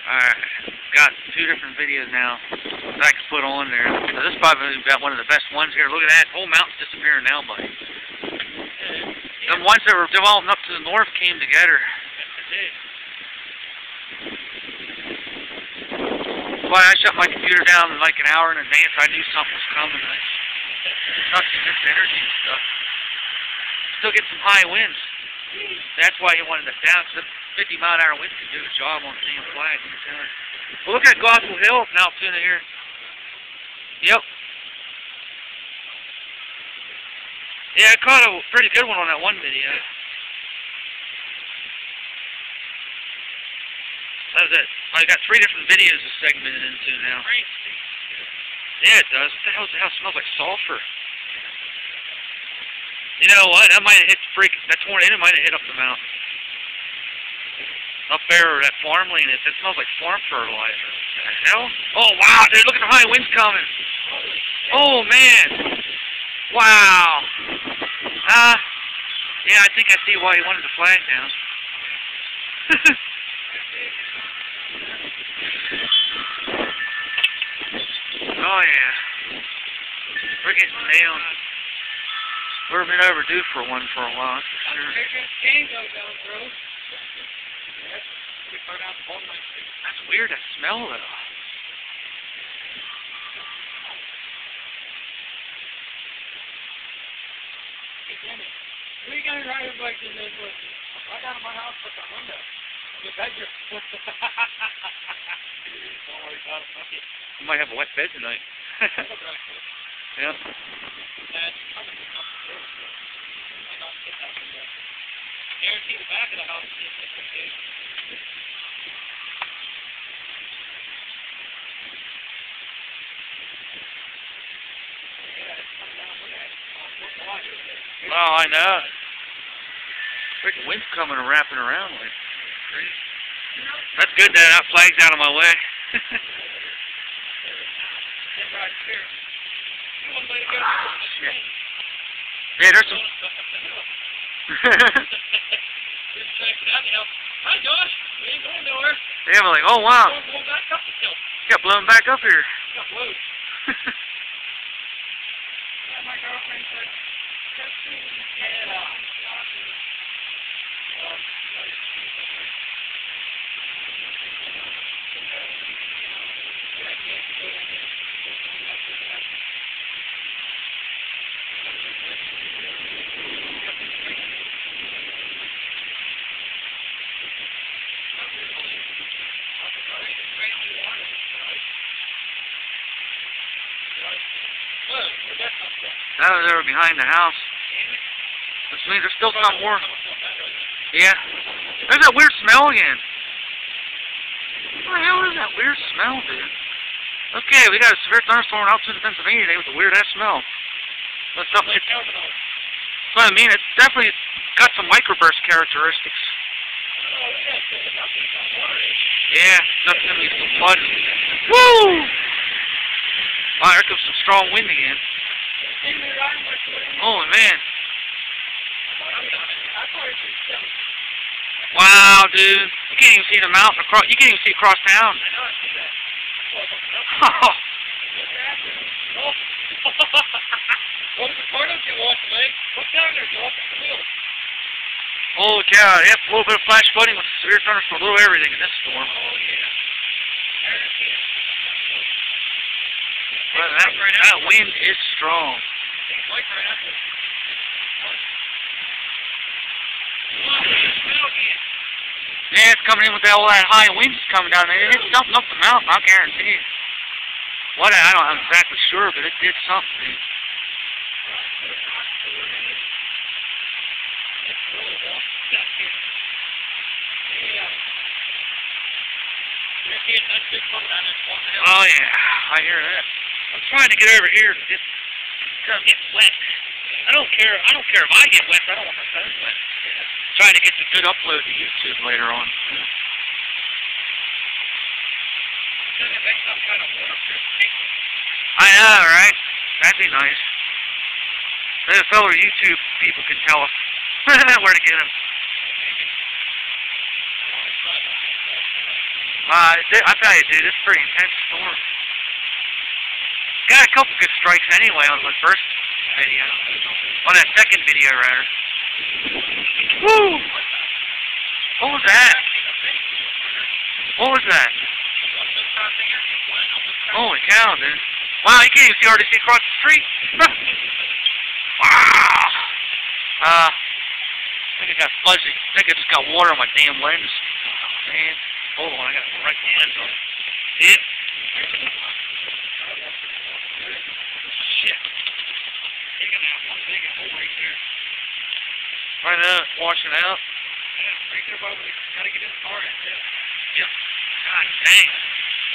Alright, got 2 different videos now that I can put on there. So this is probably got one of the best ones here. Look at that, whole mountain's disappearing now, buddy. The ones that were developing up to the north came together. But I shut my computer down in like an hour in advance. I knew something was coming. I sucked this energy and stuff. Still get some high winds. That's why he wanted us down. Because 50-mile-an-hour winds can do the job on the damn flag. Well, look at Gospel Hill from Altoona here. Yep. Yeah, I caught a pretty good one on that one video. That was it. I got 3 different videos to segment it into now. Yeah, it does. What the hell is the house? It smells like sulfur. You know what? That might have hit that tornado might have hit up the mountain. Up there where that farmland is. It smells like farm fertilizer. What the hell? Oh, wow, dude. Look at the high winds coming. Oh, man. Wow. Yeah, I think I see why he wanted the flag down. Oh, yeah. We're getting nailed. We've been overdue for one for a while, that's for sure. That's weird, that smell, though. We got it right like in this one. I got in my house with the window. The bedroom. Don't worry about it. We might have a wet bed tonight. Yep. Guarantee the back of the house is okay. Oh, I know. Freaking wind's coming and wrapping around like crazy. That's good that that flag's out of my way. Shit. Yeah, there's some. Hi, Josh. We ain't going nowhere. Yeah, we're like, oh wow. Back up the hill. Got blown back up here. Got blowed. My girlfriend said, Now they were behind the house. Which means there's still some more. Yeah. There's that weird smell again. What the hell is that weird smell, dude? Okay, we got a severe thunderstorm out to Pennsylvania today with a weird ass smell. That's something. That's what I mean. It's definitely got some microburst characteristics. Yeah, nothing gonna be some flood. Woo! Wow, here comes some strong wind again. Oh man. Wow, dude. You can't even see the mountain across. You can't even see across town. Oh. Holy cow, yep, a little bit of flash flooding with severe thunderstorm, a little everything in this storm. Well, that wind is strong. Yeah, it's coming in with all that high wind coming down there. It's something up the mountain, I guarantee you. What, I'm exactly sure, but it did something. Oh yeah, I hear that. I'm trying to get over here to just get wet. I don't care if I get wet, I don't want my phone wet. Trying to get the good upload to YouTube later on. I know, right? That'd be nice. Maybe a fellow YouTube people can tell us where to get them. I tell you, dude, it's a pretty intense storm. Got a couple good strikes anyway on the first video. On that second video, rather. Woo! What was that? What was that? Holy cow, dude. Wow, you can't even see RDC across the street. Wow. I think I got fuzzy. I think I just got water on my damn lens. Oh, man. Hold on, I got to right the lens on. Yep. Shit. Taking out one big hole right there. Right now, it's washing out. Yeah, right there, Bubba. Gotta get in the car. Yep. God dang.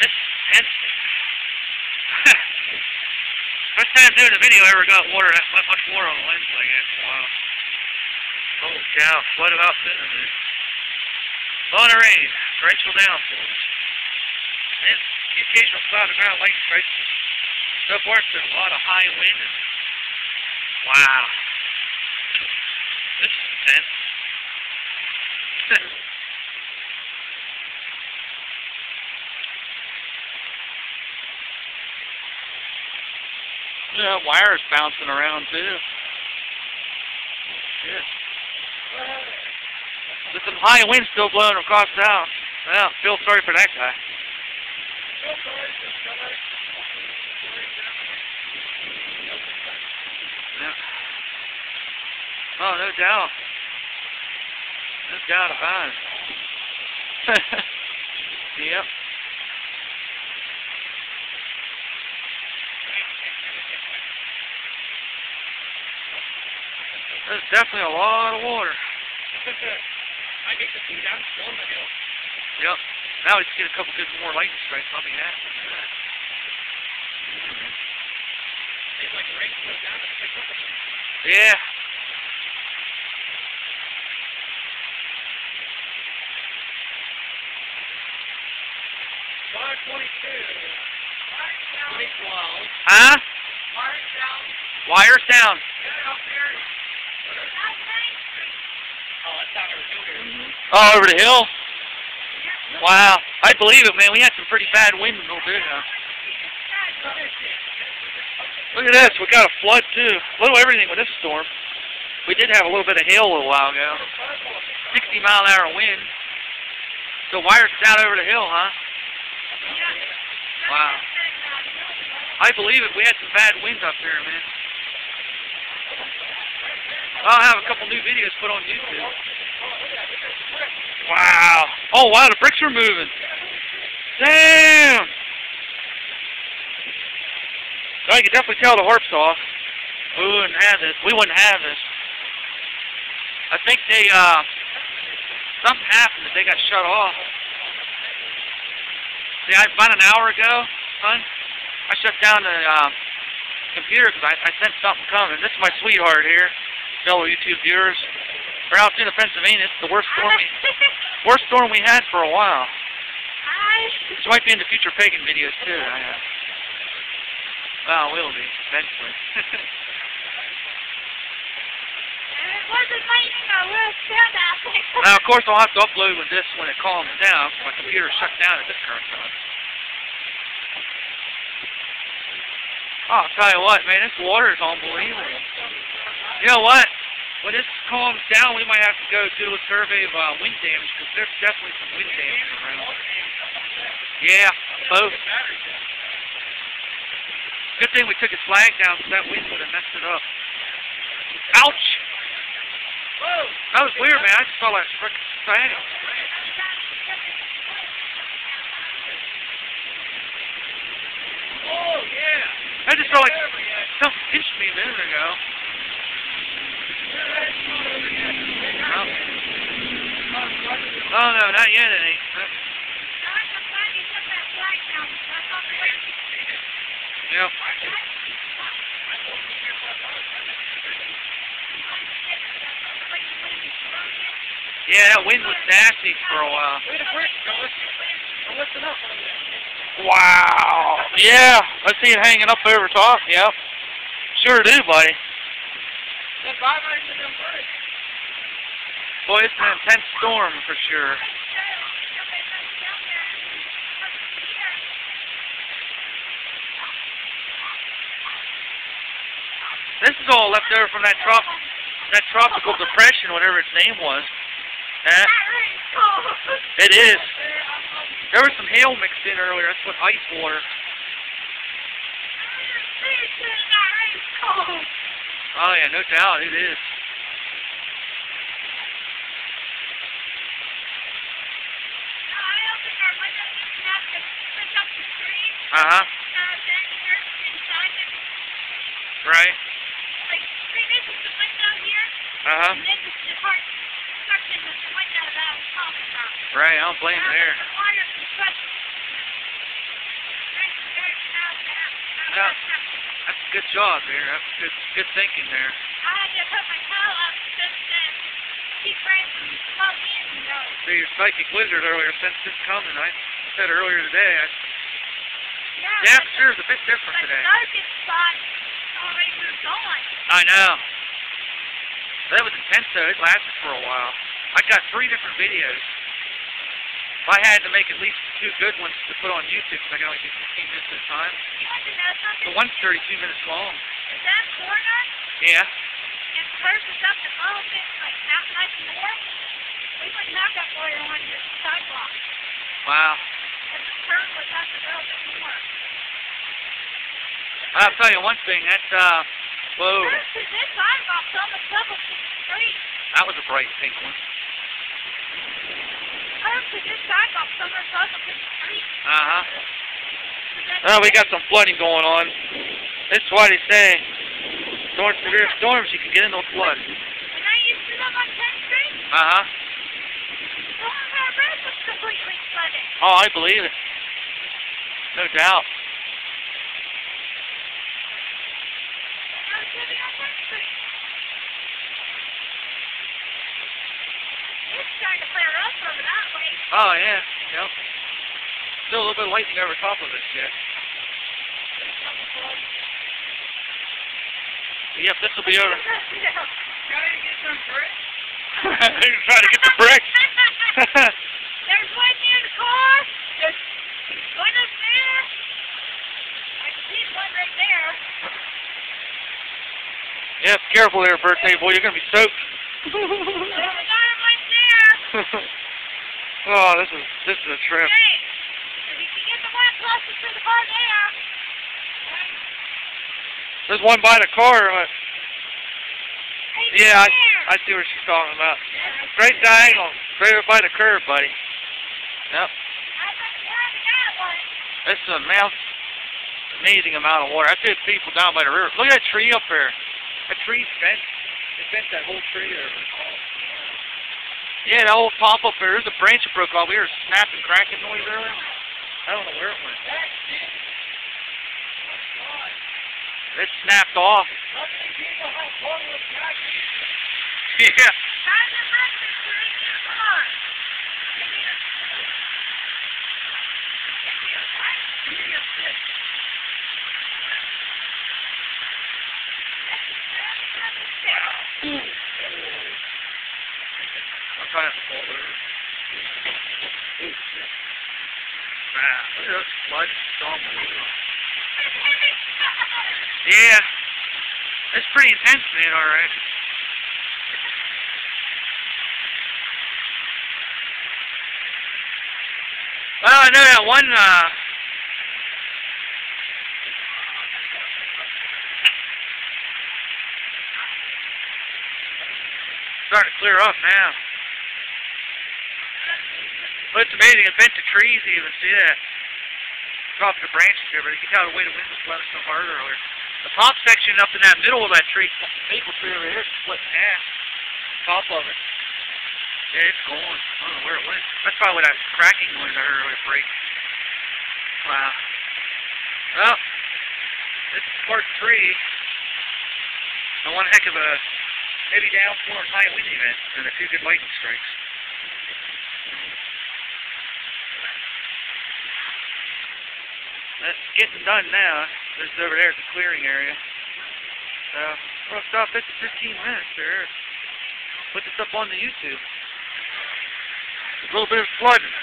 This is intense. First time doing a video I ever got water, that much water on the lens, I guess. Wow. Holy cow, flooded out there, dude. On the rain, torrential downpour. And the occasional cloud of ground light strikes. So far, it's been a lot of high wind. Wow. This is intense. Yeah, wires bouncing around too. Yeah. There's some high wind still blowing across town. Well, feel sorry for that guy. Yeah. Oh, no doubt. No doubt about it. Yep. There's definitely a lot of water. I get to see down on the hill. Yep. Now we just get a couple good more lightning strikes. I'll be happy with that. It's like the rain goes down and picks up again. Yeah. Huh? Wires down. Oh, over the hill? Wow. I believe it, man. We had some pretty bad wind a little bit ago. Look at this. We got a flood, too. A little everything with this storm. We did have a little bit of hail a little while ago. 60-mile-an-hour wind. So wires down over the hill, huh? Wow. I believe it. We had some bad winds up there, man. I'll have a couple new videos put on YouTube. Wow. Oh, wow, the bricks are moving. Damn. So I can definitely tell the harp's off. We wouldn't have this. I think they, something happened that they got shut off. See, about an hour ago, son, I shut down the computer because I sensed something coming. This is my sweetheart here, fellow YouTube viewers. We're out in Pennsylvania. It's the worst storm we had for a while. This might be in the future pagan videos too. Well, it will be eventually. It wasn't raining or worse down out there. Now, of course, I'll have to upload with this when it calms down. My computer's shut down at this current time. Oh, I'll tell you what, man, this water is unbelievable. You know what? When this calms down, we might have to go do a survey of wind damage, because there's definitely some wind damage around. Yeah, both. Good thing we took his flag down, because that wind would have messed it up. Ouch! That was weird, man. I just saw that frickin' flag. Oh, yeah. I just felt like something pinched me a minute ago. Oh, no, not yet, it ain't. Yep. Yeah, that wind was nasty for a while. Wow. Yeah, I see it hanging up over top. Yep. Sure do, buddy. Boy, it's an intense storm for sure. this is all left over from that tropical depression, whatever its name was. That rain's cold. It is. There was some hail mixed in earlier. That's what ice water. That rain's cold. Oh yeah, no doubt it is. I opened our window just enough to push up the screen. Uh-huh. Then you're inside it. Right. Like, see, this is the window here. Uh-huh. And this is the part stuck in the window that I was talking about. Right, I don't blame you there. The water can touch it. Yeah. That's a good job there. That's good thinking there. I had to put my towel up just to keep rain from falling in. See, your psychic wizard earlier sensed this coming. I said earlier today. Yeah, for sure, it's a bit different today. The darkest spot already moved on. I know. That was intense though. It lasted for a while. I got 3 different videos. I had to make at least 2 good ones to put on YouTube because I can only do 15 minutes at a time. You want to know something? The one's 32 minutes long. Is that corner? Yeah. If hers was up a little bit, like half much more, we wouldn't have that water on your sidewalk. Wow. If the curb was up a little bit more. I'll tell you one thing. That's whoa. Hers to this sidewalk's almost level to the street. That was a bright pink one. Hers to this sidewalk's almost level to the street. Uh-huh. Oh, we got some flooding going on. That's why they say during severe storms you can get into a flood. When I used to live on 10th Street, Uh-huh. the whole entire bridge was completely flooded. Oh, I believe it. No doubt. I was living on 10th Street. It's starting to clear up over that way. Oh, yeah. Yep. Still a little bit of lightning over top of it yet. Yep, this will be over. Trying to get some bricks? He's trying to get the bricks. There's one near the car. There's one up there. I can see one right there. Yeah, be careful there, birthday boy. You're going to be soaked. There's another one there. Oh, this is a trip. Hey, if you can get the one closest to the car there. There's one by the car. Yeah, There. I see what she's talking about. Straight diagonal, straight up by the curb, buddy. Yep. I bet you haven't got one. This is an amazing amount of water. I see people down by the river. Look at that tree up there. That tree's bent. It bent that whole tree over. Yeah, that whole top up there. There's a branch that broke off. We heard a snapping, cracking noise earlier. I don't know where it went. It snapped off. Yeah. How's the breakfast right in the car? I'm trying to pull over. Wow, look at those floods. Yeah. It's pretty intense, man, alright. Well, I know that one, starting to clear up now. But it's amazing, it bent the trees even, see that? Top of the branches there, but you can tell the way the wind was blowing so hard earlier. The top section up in that middle of that tree, maple tree over here, is split in half. Top of it. Yeah, it's going. I don't know where it went. That's probably what that cracking noise I heard earlier break. Wow. Well, this is part 3. And one heck of a heavy downpour and high wind event, and a few good lightning strikes. That's getting done now. This is over there at the clearing area. So, we'll stop at 15 minutes there. Put this up on the YouTube. A little bit of flooding.